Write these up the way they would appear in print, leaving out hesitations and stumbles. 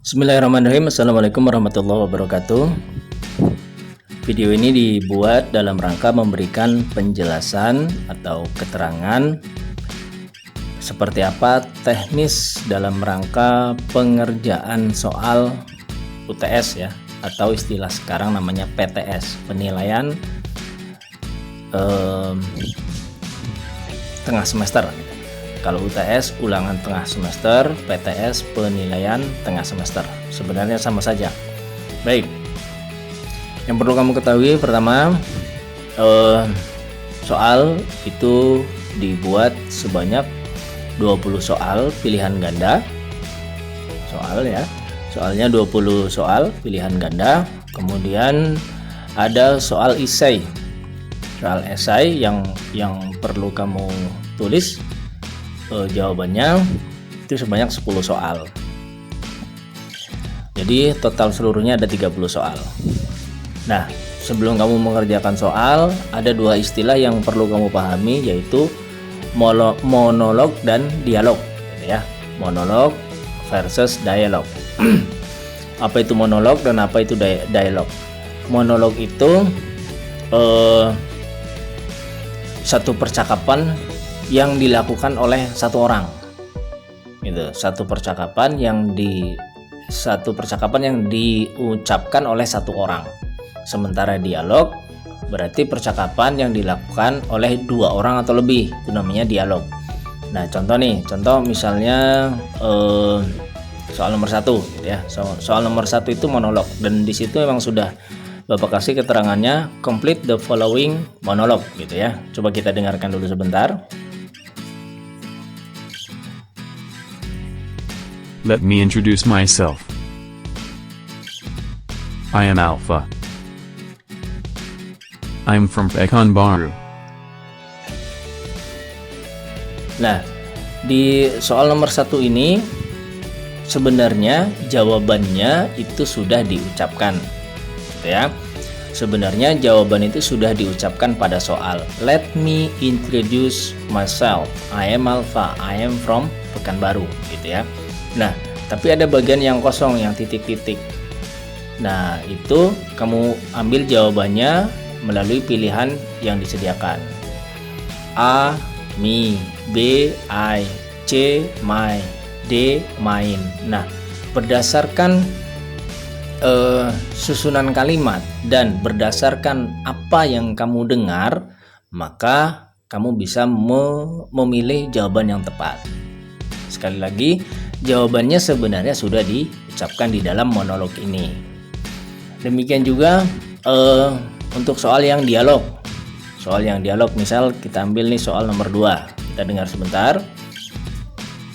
Bismillahirrahmanirrahim. Assalamualaikum warahmatullahi wabarakatuh. Video ini dibuat dalam rangka memberikan penjelasan atau keterangan seperti apa teknis dalam rangka pengerjaan soal UTS ya, atau istilah sekarang namanya PTS, penilaian tengah semester. Kalau UTS ulangan tengah semester, PTS penilaian tengah semester. Sebenarnya sama saja. Baik. Yang perlu kamu ketahui pertama, soal itu dibuat sebanyak 20 soal pilihan ganda. Soalnya 20 soal pilihan ganda. Kemudian ada soal esai. Soal esai yang perlu kamu tulis jawabannya itu sebanyak 10 soal. Jadi total seluruhnya ada 30 soal. Nah, sebelum kamu mengerjakan soal, ada dua istilah yang perlu kamu pahami, yaitu monolog dan dialog, gitu ya. Monolog versus dialog. Apa itu monolog dan apa itu dialog? Monolog itu satu percakapan yang dilakukan oleh satu orang, gitu. Satu percakapan yang diucapkan oleh satu orang. Sementara dialog berarti percakapan yang dilakukan oleh dua orang atau lebih, itu namanya dialog. Nah, contoh misalnya soal nomor 1, gitu ya. Soal nomor 1 itu monolog, dan di situ memang sudah Bapak kasih keterangannya, complete the following monolog, gitu ya. Coba kita dengarkan dulu sebentar. Let me introduce myself. I am Alpha. I'm from Pekanbaru. Nah, di soal nomor 1 ini sebenarnya jawabannya itu sudah diucapkan, gitu ya. Sebenarnya jawaban itu sudah diucapkan pada soal. Let me introduce myself. I am Alpha. I am from Pekanbaru, gitu ya. Nah, tapi ada bagian yang kosong, yang titik-titik. Nah, itu kamu ambil jawabannya melalui pilihan yang disediakan. A, me. B, I. C, my. D, mine. Nah, berdasarkan susunan kalimat dan berdasarkan apa yang kamu dengar, maka kamu bisa memilih jawaban yang tepat. Sekali lagi, jawabannya sebenarnya sudah diucapkan di dalam monolog ini. Demikian juga untuk soal yang dialog. Soal yang dialog, misal kita ambil nih soal nomor 2. Kita dengar sebentar.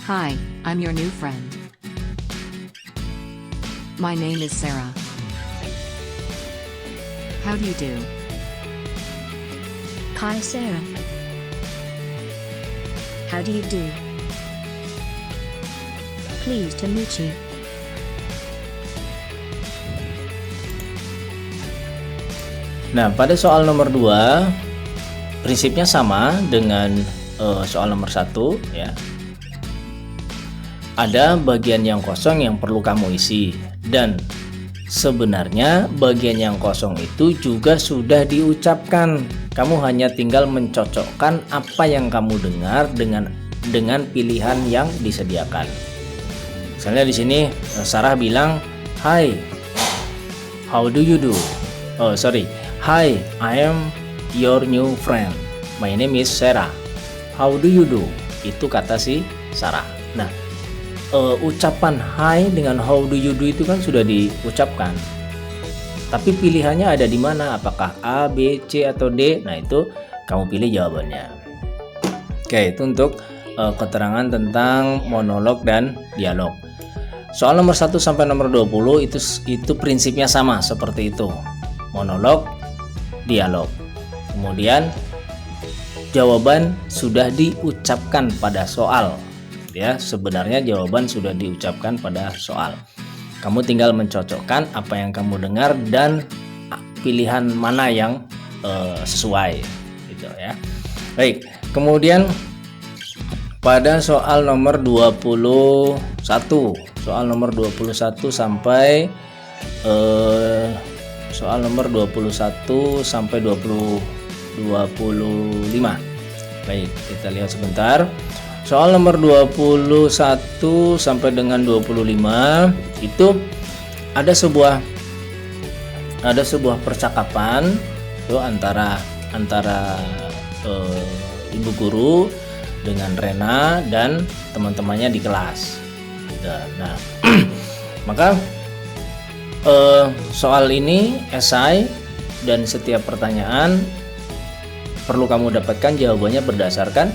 Hi, I'm your new friend. My name is Sarah. How do you do? Hi Sarah. How do you do? Pleased to meet you. Nah, pada soal nomor 2 prinsipnya sama dengan soal nomor 1 ya. Ada bagian yang kosong yang perlu kamu isi, dan sebenarnya bagian yang kosong itu juga sudah diucapkan. Kamu hanya tinggal mencocokkan apa yang kamu dengar dengan pilihan yang disediakan. Misalnya di sini Sarah bilang, "Hi, how do you do?" Hi, I am your new friend. My name is Sarah. How do you do? Itu kata si Sarah. Nah, ucapan hi dengan how do you do itu kan sudah diucapkan. Tapi pilihannya ada di mana? Apakah A, B, C atau D? Nah, itu kamu pilih jawabannya. Oke, itu untuk keterangan tentang monolog dan dialog. Soal nomor 1 sampai nomor 20 itu prinsipnya sama seperti itu. Monolog, dialog. Kemudian jawaban sudah diucapkan pada soal. Ya, sebenarnya jawaban sudah diucapkan pada soal. Kamu tinggal mencocokkan apa yang kamu dengar dan pilihan mana yang sesuai, gitu ya. Baik, kemudian pada soal nomor 21 soal nomor 21 sampai soal nomor 21 sampai 25. Baik, kita lihat sebentar. Soal nomor 21 sampai dengan 25 itu ada sebuah percakapan itu antara ibu guru dengan Rena dan teman-temannya di kelas. Nah, maka soal ini esai dan setiap pertanyaan perlu kamu dapatkan jawabannya berdasarkan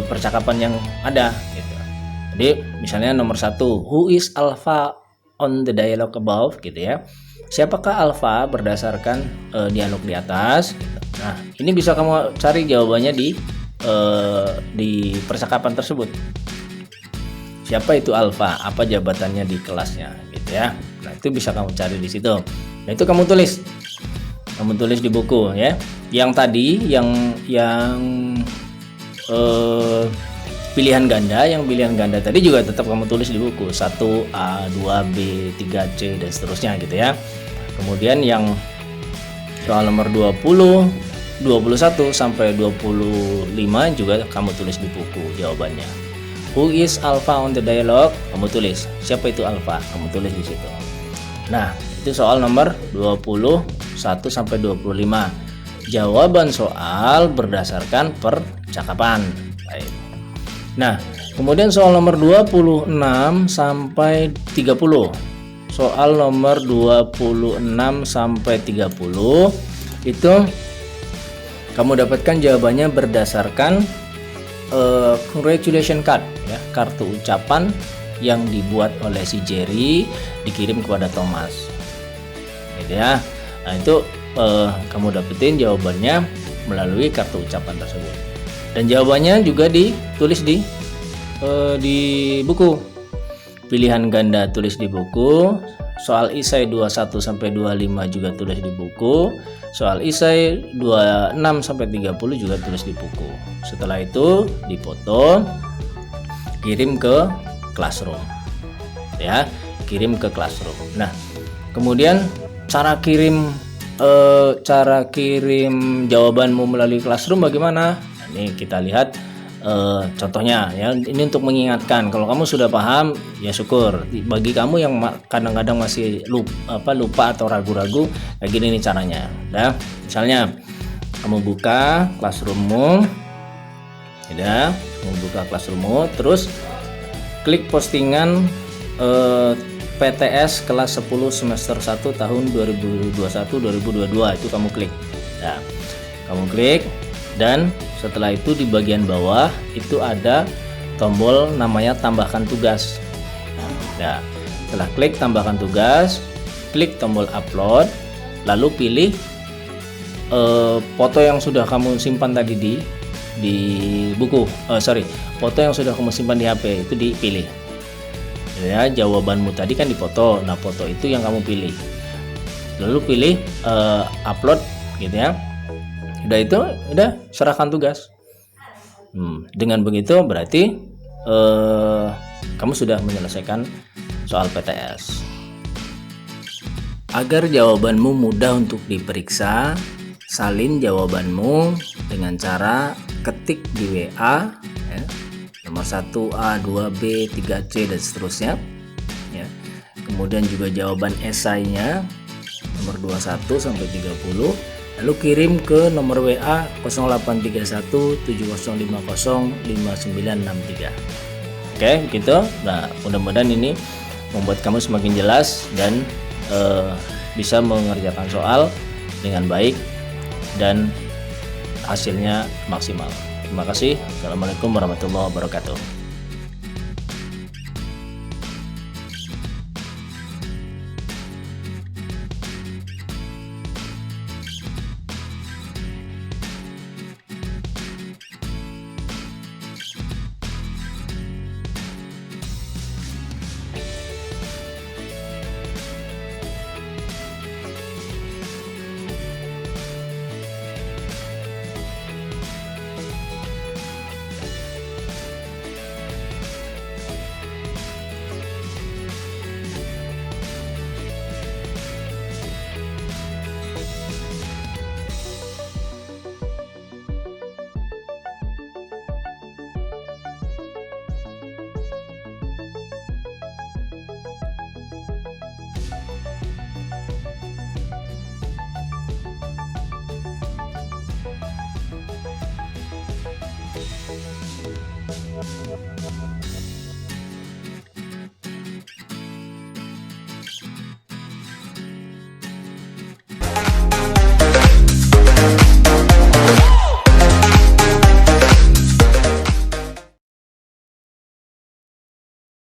percakapan yang ada gitu. Jadi misalnya nomor 1, who is Alpha on the dialogue above gitu ya. Siapakah Alpha berdasarkan dialog di atas gitu. Nah, ini bisa kamu cari jawabannya di percakapan tersebut. Siapa itu Alpha? Apa jabatannya di kelasnya gitu ya. Nah, itu bisa kamu cari di situ. Nah, itu kamu tulis. Kamu tulis di buku ya. Yang tadi yang pilihan ganda tadi juga tetap kamu tulis di buku 1A, 2B, 3C dan seterusnya gitu ya. Kemudian yang soal nomor 20, 21 sampai 25 juga kamu tulis di buku jawabannya. Who is Alpha on the dialogue? Kamu tulis. Siapa itu Alpha? Kamu tulis di situ. Nah, itu soal nomor 21 sampai 25. Jawaban soal berdasarkan percakapan. Baik. Nah, kemudian soal nomor 26 sampai 30. Soal nomor 26 sampai 30 itu kamu dapatkan jawabannya berdasarkan congratulation card ya, kartu ucapan yang dibuat oleh si Jerry dikirim kepada Thomas. Gitu ya. Nah, itu kamu dapetin jawabannya melalui kartu ucapan tersebut. Dan jawabannya juga ditulis di buku. Pilihan ganda tulis di buku. Soal isai 21 sampai 25 juga tulis di buku. Soal isai 26 sampai 30 juga tulis di buku. Setelah itu difoto, kirim ke classroom. Ya, kirim ke classroom. Nah, kemudian cara kirim jawabanmu melalui classroom bagaimana? Nah, ini kita lihat contohnya ya. Ini untuk mengingatkan. Kalau kamu sudah paham ya syukur. Bagi kamu yang kadang-kadang masih lupa atau ragu-ragu, kayak gini nih caranya. Nah, misalnya kamu buka classroommu, ya, kamu buka classroommu, terus klik postingan PTS kelas 10 semester 1 tahun 2021-2022 itu kamu klik. Nah, kamu klik dan setelah itu di bagian bawah itu ada tombol namanya tambahkan tugas. Nah, setelah klik tambahkan tugas, klik tombol upload, lalu pilih foto yang sudah kamu simpan tadi di buku. Foto yang sudah kamu simpan di HP itu dipilih. Ya, jawabanmu tadi kan dipoto. Nah, foto itu yang kamu pilih. Lalu pilih upload gitu ya. Udah serahkan tugas. Dengan begitu berarti kamu sudah menyelesaikan soal PTS. Agar jawabanmu mudah untuk diperiksa, salin jawabanmu dengan cara ketik di WA ya, nomor 1A, 2B, 3C dan seterusnya ya. Kemudian juga jawaban esainya nomor 21 sampai 30, lalu kirim ke nomor WA 0831 7050 5963. Oke, begitu. Nah, mudah-mudahan ini membuat kamu semakin jelas dan bisa mengerjakan soal dengan baik dan hasilnya maksimal. Terima kasih. Assalamualaikum warahmatullahi wabarakatuh.